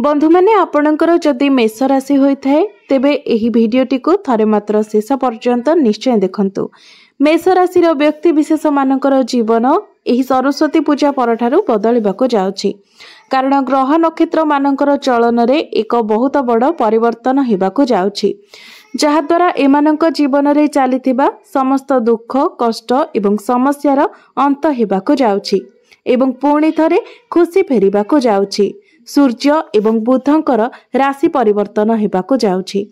बंधु मैंने आपणकर जदि मेष राशि होता है तेबे एही भिडियोटी को थरे मात्र शेष पर्यंत निश्चय देखंतु। मेष राशि व्यक्ति विशेष मानकर जीवन एही सरस्वती पूजा परठारु बदलिबाको जाउछि, कारण ग्रह नक्षत्र मानकर चलन रे एक बहुत बड़ परिवर्तन हेबाको जाउछि, जहा द्वारा एमानक जीवन रे चलीथिबा समस्त दुख कष्ट एवं समस्यार अंत हेबाको जाउछि एवं पुणी थरे खुशी फेरिबाको जाउछि। सूर्य एवं बुधंकर राशि परिवर्तन हेबाको जाउछि,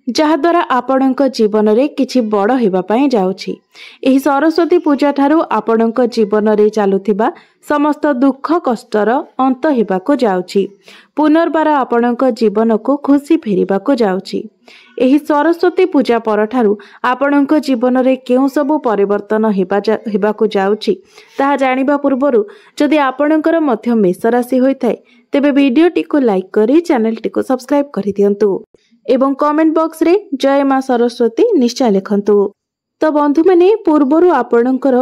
जहा द्वारा आपणक जीवन रे किछि बड़ हेबा पई जाउछि। एही सरस्वती पूजा ठारू आपणक जीवन रे चालुथिबा समस्त दुख कष्टर अंत हेबाको जाउछि, पुनर्बार आपणक जीवन को खुशी फेरिबाको जाउछि। एही सरस्वती पूजा परठारू आपणक जीवन रे केउ सबु परिवर्तन हेबाको जाउछि ताहा जानिबा पूर्वरु जदि आपणकर मध्य मेष राशि होइथाय तेबे वीडियोटी को लाइक करी चैनल टी को सब्सक्राइब करि दियंतु एवं कमेंट बॉक्स रे जय मां सरस्वती निश्चय लिखंतु। तो बंधु माने पूर्वरु आपणकर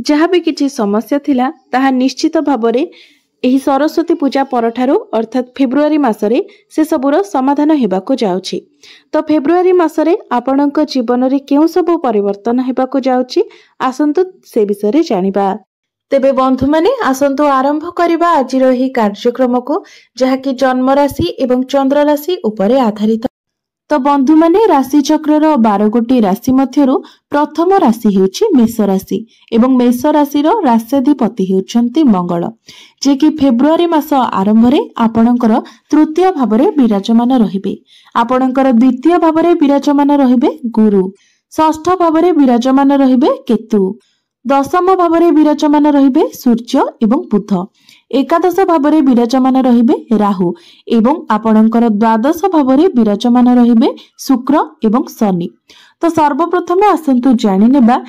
जहा भी किछि समस्या थिला ताहा निश्चित भाबरे एही सरस्वती पूजा परठारू अर्थात फेब्रुआरी मासरे से सबुर समाधान हेबाको जाउछि। तो फेब्रुआरी मासरे आपणक जीवन रे केउ सब परिवर्तन हेबाको जाउछि आसंतु से विषय रे जानिबा। तेबे बंधु माने आसंतु आरंभ करिबा आजिर एही कार्यक्रम को, जहा कि जन्म राशि एवं चंद्र राशि उपरे आधारित। तो बंधु माने राशि चक्रर 12 गोटी राशि मध्यरु प्रथम राशि हेउछि मेष राशि एवं मेष राशि रो राष्ट्राधिपति हेउछंती मंगल, जे कि फेब्रुआरी मास आरंभ रे आपणकर तृतीय भावरे विराजमान रहिबे। आपणकर द्वितीय भावरे विराजमान रहिबे गुरु, षष्ठ भावरे विराजमान रहिबे केतु, दशम भावरे विराजमान रहिबे सूर्य एवं बुध, एकादश भावरे विराजमान रहिबे राहु एवं आपणकर द्वादश भावरे विराजमान रहिबे शुक्र एवं शनि। तो सर्वप्रथम आसंतु जानि नेबा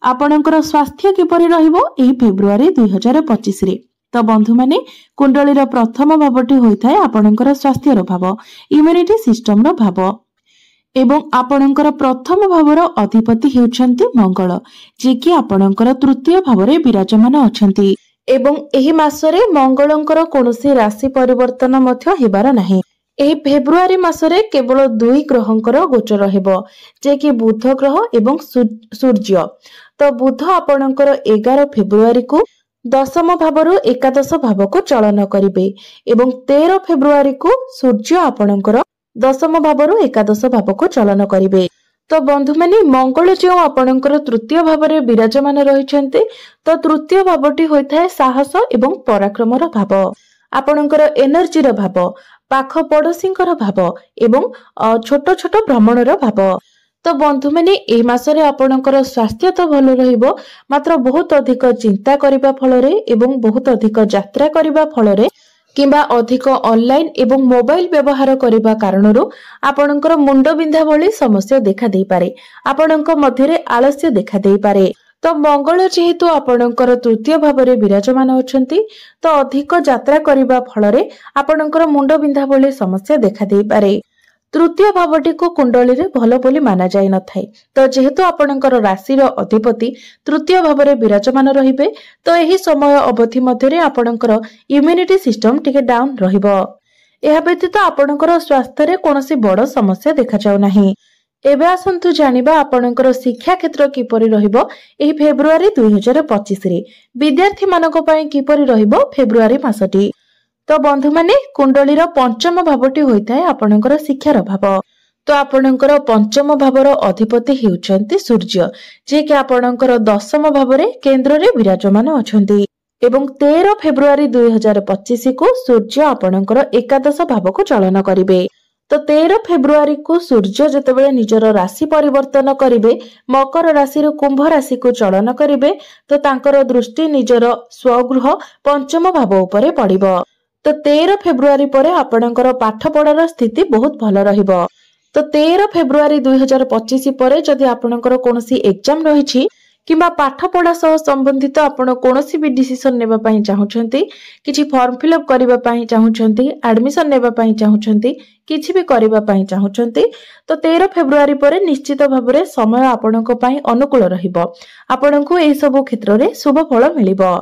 आपणकर स्वास्थ्य किपरि रहिबो एही फेब्रुआरी 2025 रे। तो बंधु माने कुंडलीर प्रथम भावटी होइथाय आपणकर स्वास्थ्यर भाव, इम्यूनिटी सिस्टम रो भाव एवं आपणकर प्रथम भावर अधिपति हेउछंती मंगल, जे कि आपणकर तृतीय भावरे विराजमान अछंती एवं एही मासरे मंगलंकर कोनोसी राशि परिवर्तन मध्य हेबार नाही। एही फेब्रुआरी मासरे केवल दुई ग्रहंकर गोचर हेबो, जे कि बुध ग्रह एवं सूर्य। तो बुध आपणकर 11 फेब्रुआरी को दशम भावरु एकादश भाव को चलन करिवे एवं 13 फेब्रुआरी को सूर्य आपणकर दशम भावरु एकादश भाव को चलन करिवे। तो बंधु माने मंगल जो आपणकर तृतीय भावरे विराजमान रहिछन्ते, तो तृतीय भावटी होइथाय साहस एवं पराक्रमर भाव, आपणकर एनर्जीर भाव, पाख पड़ोसींकर भाव एवं छोट छोट भ्रमणर भाव। तो बंधु माने ए मासरे आपणकर स्वास्थ्य तो भलो रहिबो, मात्र बहुत अधिक चिंता करिबा फलरे एवं बहुत अधिक यात्रा करिबा फलरे किंबा अधिक ऑनलाइन एवं मोबाइल व्यवहार करिबा कारणरू आपणकर मुंड बिंधा भली समस्या देखा देई पारे, आपणक मध्यरे आलस्य देखा देई पारे। तो मंगल जेहेतु आपणकर तृतीय भावरे विराजमान अछंती, तो अधिक यात्रा करिबा फलरे आपणकर मुंड बिंधा भली समस्या देखा देई पारे। तृतीय भावटी को कुंडली रे भलो बोली माना जाय न थाए। तो जेहेतु आपणकर राशिर अधिपति तृतीय भावरे विराजमान रहिबे, तो एही समय अवधि मध्यरे आपणकर इम्यूनिटी सिस्टम टिके डाउन रहिबो। एहा व्यतीत आपणकर स्वास्थ्य रे कोनोसी बड़ समस्या देखा जाउ नाही। एबे आसंतु जानिबा आपणकर शिक्षा क्षेत्र किपरि रहिबो एही फेब्रुआरी 2025 रे विद्यार्थी मानक पई किपरि रहिबो फेब्रुआरी मासटी। तो बंधु माने कुंडलीर पंचम भावटी होइथाय आपणकर शिक्षार भाव। तो आपणकर पंचम भावर अधिपति हेउचंती सूर्य, जे कि आपणकर दशम भावरे केंद्र रे विराजमान अछंती एवं 13 फेब्रुआरी 2025 को सूर्य आपणकर एकादश भाव को चलन करिवे। तो 13 फेब्रुआरी को सूर्य जेतेबेले निजर राशि परिवर्तन करिवे, मकर राशि रो कुंभ राशि को चलन करिवे, तो तांकर दृष्टि निजर स्वगृह पंचम भाव उपरे पड़िबो। तो 13 फेब्रुआरी परे आपणकर पाठ पढ़ार स्थिति बहुत भल रहिबो। तो 13 फेब्रुआरी 2025 परे जदि आपणकर कोनोसी एग्जाम रहिछि किंबा पाठ पढ़ा सह संबंधित आपण कोनोसी भी डिसिजन नेबा पई चाहुछंती, किछि फॉर्म फिलअप करिबा पई चाहुछंती, एडमिशन नेबा पई चाहुछंती, किछि भी करिबा पई चाहुछंती, तो 13 फेब्रुआरी परे निश्चित भाबरे समय आपणक पई अनुकूल रहिबो। आपणकु एही सब क्षेत्र रे शुभ फल मिलिबो,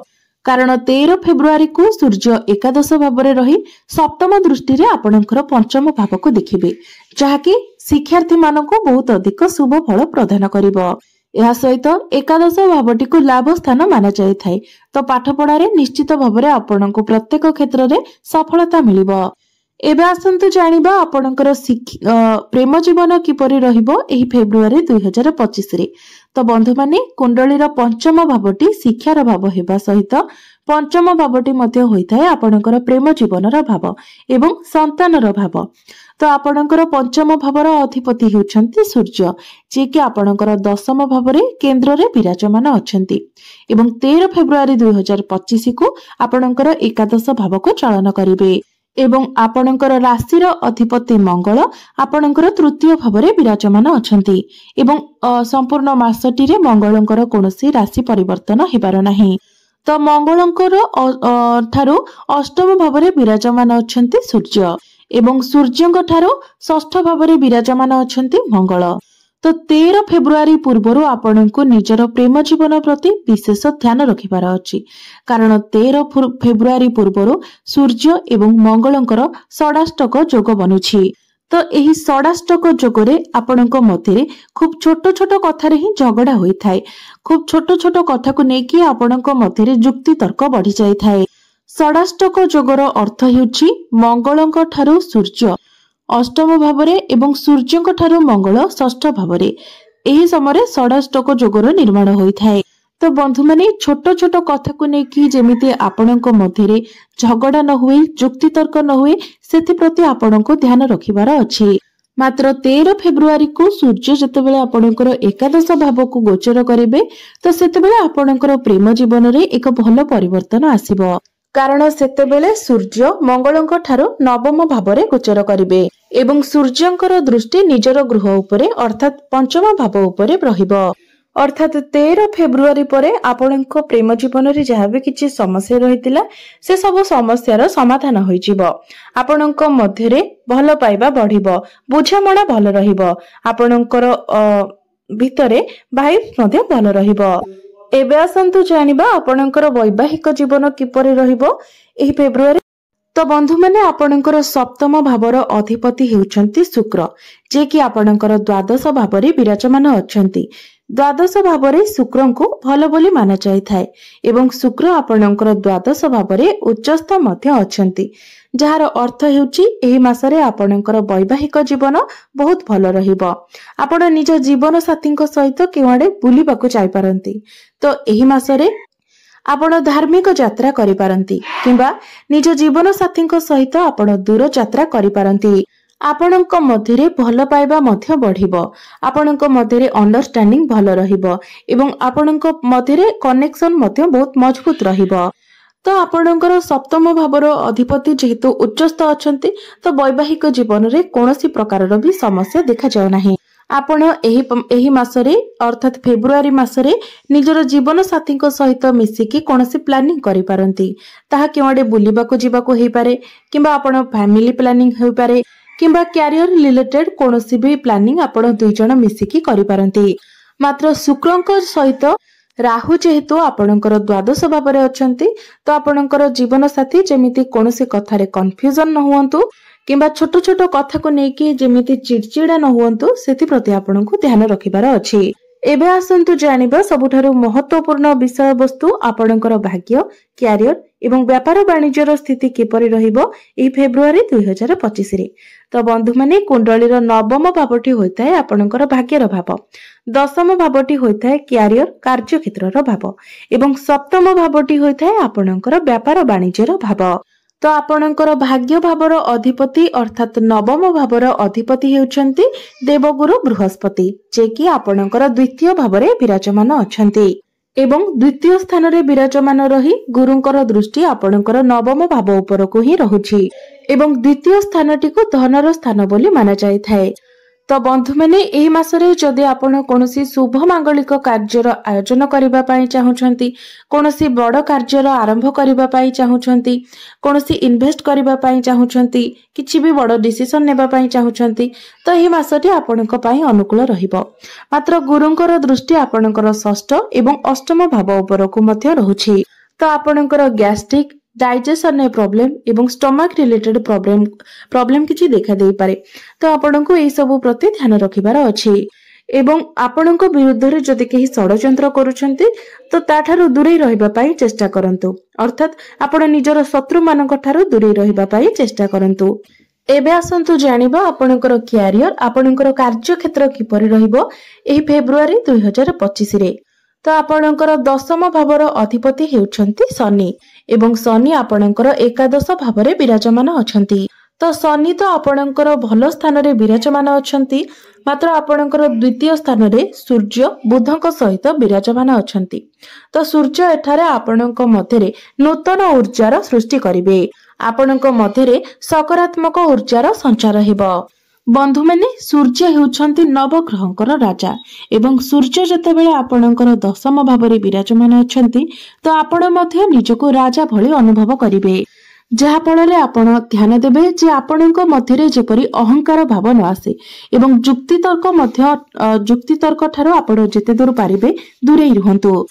कारण 13 फेब्रुआरी को सूर्य एकादश भाव में रही सप्तम दृष्टि रे आपणकर पंचम भाव को देखिबे, जहाँकि शिक्षार्थी मानक बहुत अधिक शुभ फल प्रदान करिवो। यह सहित एकादश भावटी को लाभ स्थान माना जाय थाए, तो पाठ पढ़ारे निश्चित भाव में आपणको प्रत्येक क्षेत्र में सफलता मिलिबो। एबे आसंतु जानिबा आपणकर प्रेम जीवन किपरि रहिबो एही फेब्रुआरी 2025 रे। तो बंधु माने कुंडलीर पंचम भावटी शिक्षार भाव हेबा सहित पंचम भावटी मध्य होइथाय आपणकर प्रेम जीवनर भाव एवं संतानर भाव। तो आपणकर पंचम भावर अधिपति हेउछन्ति सूर्य, जे कि आपणकर दशम भाव रे केंद्र रे विराजमान अछन्ति एवं 13 फेब्रुआरी 2025 को आपणकर एकादश भाव को चालन करिवे एवं आपणकर राशिर अधिपति मंगल आपणकर तृतीय भाव रे विराजमान अछन्ति एवं संपूर्ण मासटी रे मंगलंकर कोनोसी राशि परिवर्तन हेबार नाही। तो मंगलंकर ठारू अष्टम भाव रे विराजमान अछन्ति सूर्य एवं सूर्यंक ठारू षष्ठ भाव रे विराजमान अछन्ति मंगल। तो 13 फेब्रुआरी पूर्वरु आपणको निजर प्रेम जीवन प्रति विशेष ध्यान रखिबार अछि, कारण 13 फेब्रुआरी पूर्वरु सूर्य एवं मंगलंकर षडाष्टक जोग बनुछि। तो एही षडाष्टक जोगरे आपणको मध्यरे खूब छोट छोट कथा रे ही झगड़ा होई थाए। खूब छोट छोट कथा को नेकी आपणको मध्यरे युक्ति तर्क बढ़ी जाय थाए। षडाष्टक जोगर अर्थ हेउछि मंगलंक ठारू सूर्य अष्टम भाव रे एवं सूर्यंक ठारू मंगल षष्ठ भाव रे। एही समय षडाष्टक जोगर निर्माण होई थाए। तो बंधु माने छोट छोट कथा को नेकी जेमिति आपणको मध्यरे झगड़ा न हुए, युक्ति तर्क न हुए, सेति प्रति आपणको ध्यान रखिबार अछि। मात्र 13 फेब्रुआरी को सूर्य जतेबेले आपणकर एकादश भाव को गोचर करिवे, तो सेतेबेले आपणकर प्रेम जीवन रे एक भल परिवर्तन आसीबो, कारण सेतेबेले सूर्य मंगलंक ठारू नवम भाव रे गोचर करिवे एवं सूर्यंकर दृष्टि निजर गृह उपरे अर्थात पंचम भाव उपरे रहिबो। अर्थात 13 फेब्रुआरी परे आपणको प्रेम जीवन रे जहाँ भी किछि समस्या रहितिला से सब समस्यार समाधान होई जिवो। आपणको मध्यरे भल पाइबा बढ़िबो, बुझामणा भल रहिबो, आपणकर भितरे वाइब मध्ये भल रहिबो। एबे आसंतु जानिबा आपणकर वैवाहिक जीवन किपरि रहिबो एही फेब्रुआरी। तो बंधु माने आपणकर सप्तम भावर अधिपति हेउछन्ति शुक्र, जे कि आपणकर द्वादश भाव रे विराजमान अछन्ति। द्वादश भाव रे शुक्र को भल बोली माना जाय थाए एवं शुक्र आपणकर द्वादश भाव रे उच्चस्थ मध्य अछन्ति, जार अर्थ हेउछि एही मासरे आपणकर वैवाहिक जीवन बहुत भल रहिबो। आपण निज जीवन साथीक सहित केवाडे बुलिबाकू जाय पारंती। तो एही मासरे आपण धार्मिक यात्रा करि पारंती किंबा निज जीवन साथीक सहित आपण दूर यात्रा करि पारंती। आपणक मध्यरे भल पाइबा मध्य बढ़िबो, आपणक मध्यरे अंडरस्टैंडिंग भल रहिबो एवं आपणक मध्यरे कनेक्शन मध्य बहुत मजबूत रहिबो। तो आपणकर सप्तम भावर अधिपति जेहेतु उच्चस्थ अछंती, तो वैवाहिक जीवन रे कोनोसी प्रकारर भी समस्या देखा जाय नाही। आपण एही मासरे अर्थात फेब्रुआरी मासरे निजर जीवन साथीक सहित मिसिकी कोनोसी प्लानिंग करि पारंती। ताहा केवाडे बुलिबाकू जिबाकू हेइ पारे किंबा आपण फैमिली प्लानिंग हेइ पारे किंबा कैरियर रिलेटेड कोनोसी भी प्लानिंग आपण दुई जण मिसिकी करि पारंती। मात्र शुक्रंक सहित राहु जेहेतु आपणकर द्वादश भाव रे अछंती, तो आपणकर जीवन साथी जेमिति कोनोसी कथा रे कंफ्यूजन न हुअंतु किंबा छोट छोट कथा को नेकी जेमिति चिड़चिड़ा न हुअंतु, सेति प्रति आपणको ध्यान रखिबार अछि। एबे आसंतु जानिबा सबुठारु महत्वपूर्ण विषय वस्तु आपणकर भाग्य, कैरियर एवं व्यापार वाणिज्यर स्थिति किपरि रहिबो ए फेब्रुआरी 2025 रे। तो बंधु माने कुंडलीर नवम भावटी होइताय आपणकर भाग्यर भाव, दशम भावटी होइताय कैरियर कार्य क्षेत्रर भाव एवं सप्तम भावटी होइताय आपणकर व्यापार वाणिज्यर भाव। तो आपणकर भाग्य भावर अधिपति अर्थात नवम भावर अधिपति हेउछन्ति देवगुरु बृहस्पति, जे कि आपणकर द्वितीय भावरे विराजमान अछन्ति एवं द्वितीय स्थान रे विराजमान रही गुरुंकर दृष्टि आपणकर नवम भाव उपरको ही रहुछि एवं द्वितीय स्थानटी को धनर स्थान बोली माना जाय थाए। तो बंधु मैंने एही मासरे जदि आपण कोनोसी शुभ मांगलिक कार्यर आयोजन करिबा पई चाहुछंती, कोनोसी बड़ कार्यर आरंभ करिबा पई चाहुछंती, कोनोसी इन्वेस्ट करिबा पई चाहुछंती, किछि भी बड़ डिसिजन नेबा पई चाहुछंती, तो एही मासटी आपणक पई अनुकूल रहिबो। मात्र गुरुंकर दृष्टि आपणकर षष्ठ एवं अष्टम भाव उपरको मध्य रहुछि। तो आपणकर गैस्ट्रिक डाइजेशन प्रॉब्लम एवं स्टमक रिलेटेड प्रॉब्लम किछि देखा दे पारे। तो आपनको एई सब प्रति ध्यान रखिबार अछि एवं आपणक विरुद्ध रे जदि केही षडयंत्र करूछन्ति तो ताठारु दूरे रहिबा पई चेष्टा करंतु, अर्थात आपण निजर शत्रु मानक ठारु दूरे रहिबा पई चेष्टा करंतु। एबे आसंतु जानिबा आपणकर क्यारियर आपणकर कार्य क्षेत्र किपरि रहिबो एही फेब्रुआरी 2025 रे। तो आपणकर दशम भावर अधिपति हेउछन्ति शनि एवं शनि आपणकर एकादश भावरे विराजमान अछन्ति। तो शनि तो आपणकर भल स्थान रे विराजमान अछन्ति, मात्र आपणकर द्वितीय स्थान रे सूर्य बुधक सहित विराजमान अछन्ति। तो सूर्य एठारे आपणक मध्यरे नूतन ऊर्जार सृष्टि करिवे, आपणक मध्यरे सकारात्मक ऊर्जार संचार हेबो। बंधु माने सूर्य हेउछन्ति नवग्रहंकर राजा एवं सूर्य जतेबेले आपणकर दशम भावरे विराजमान अछन्ति तो आपण मध्य निजको राजा भଳି अनुभव करिवे, जहा फଳରେ आपण ध्यान देबे जे आपणक मध्यरे जेपरि अहंकार भाव न आसे एवं जुक्तितर्क ठारो आपण जेते दूर पारिबे दूरे रुहंतु।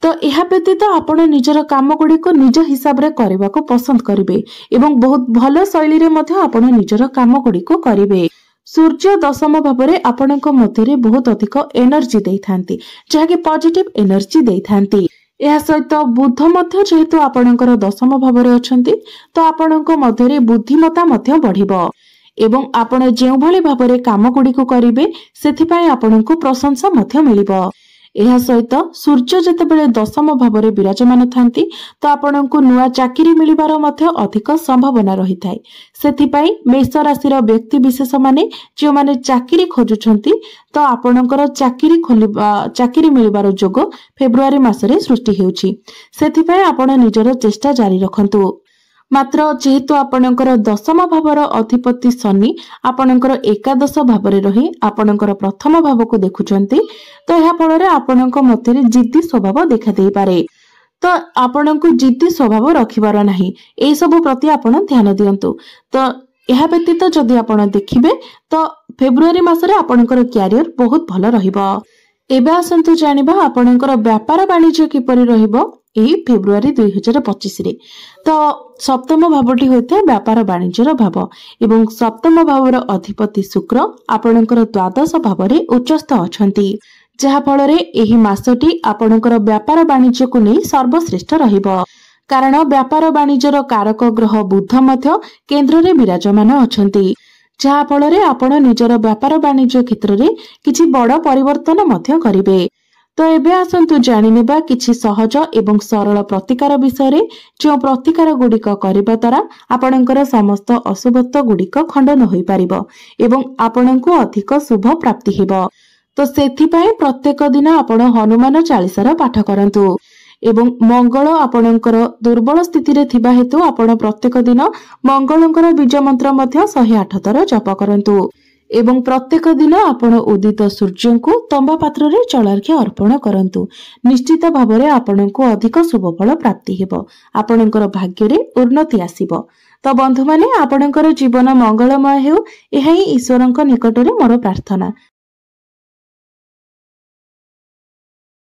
तो यह व्यतीत आपण निजर काम गुडी को निज हिसाब रे करबा को पसंद करिवे एवं बहुत भल शैली रे मध्य आपण निजर काम गुडी को करिवे। सूर्य दशम भावरे आपणक मध्यरे बहुत अधिक एनर्जी देइथांती, जहा कि पॉजिटिव एनर्जी देइथांती। यह सहित बुध मध्य जेहेतु आपणकर दशम भावरे अछंती तो आपणक मध्यरे बुद्धिमता मध्य बढ़िबो एवं आपण जेउ भली भावरे काम गुडी को करिवे सेथिपाई आपणको प्रशंसा मध्य मिलिबो। यह सहित सूर्य जेतेबेले दशम भावरे विराजमान थांती तो आपणको नुआ चाकरी मिलिबार मध्य अधिक संभावना रही थाए। सेथिपाई मेष राशि व्यक्ति विशेष माने जो माने चाकरी खोजुछंती तो आपणकर चाकरी मिलिबार जोग फेब्रुआरी मासरे सृष्टि हेउछि, सेथिपाई आपण निजर चेष्टा जारी रखंतु। मात्र जेहेतु आपणकर दशम भावर अधिपति शनि आपणकर एकादश भावरे रही आपणकर प्रथम भाव को देखुछंती तो यह फଳରେ आपणक मध्यरे जिद्दी स्वभाव देखा देई पारे। तो आपणको जिद्दी स्वभाव रखिबार नाही, ए सब प्रति आपण ध्यान दियंतु। तो यह व्यतीत जदि आपण देखिबे तो फेब्रुआरी मासरे आपणकर क्यारियर बहुत भल रहिबो। एबे आसंतु जानिबा आपणकर व्यापार वाणिज्य किपरि रहिबो एही फेब्रुआरी 2025 रे। तो सप्तम भावटी होइते व्यापार वाणिज्यर भाव एवं सप्तम भावर अधिपति शुक्र आपणकर द्वादश भावरे उच्चस्थ अछंती, जहा फଳରେ एही मासटी आपणकर व्यापार वाणिज्य को नै सर्वश्रेष्ठ रहिबो, कारण व्यापार वाणिज्यर कारक ग्रह बुध मध्य केंद्र रे विराजमान अछंती, जहा फଳରେ आपण निजर व्यापार वाणिज्य क्षेत्र रे किछि बड़ परिवर्तन मध्य करिवे। तो एबे आसंतु जानिनेबा किछि सहज एवं सरल प्रतिकार विषय रे, जो प्रतिकार गुडिक करिबा द्वारा आपणकर समस्त अशुभत्व गुडिक खंडन होई पारिबो एवं आपणको अधिक शुभ प्राप्ति हेबो। तो सेथिपाई प्रत्येक दिन आपण हनुमान चालीसार पाठ करंतु एवं मंगल आपणकर दुर्बल स्थिति रे थिबा हेतु आपण प्रत्येक दिन मंगलंकर बीज मंत्र मध्य 108 थर जप करंतु एवं प्रत्येक दिन आपण उदित सूर्य को तंबा पात्र रे जलार्घ्य अर्पण करंतु। निश्चित भावरे आपणको अधिक शुभ फल प्राप्ति हेबो, आपणकर भाग्य रे उन्नति आसीबो। तो बंधु माने आपणकर जीवन मंगलमय हेउ, एहा ही ईश्वरक निकट रे मोर प्रार्थना।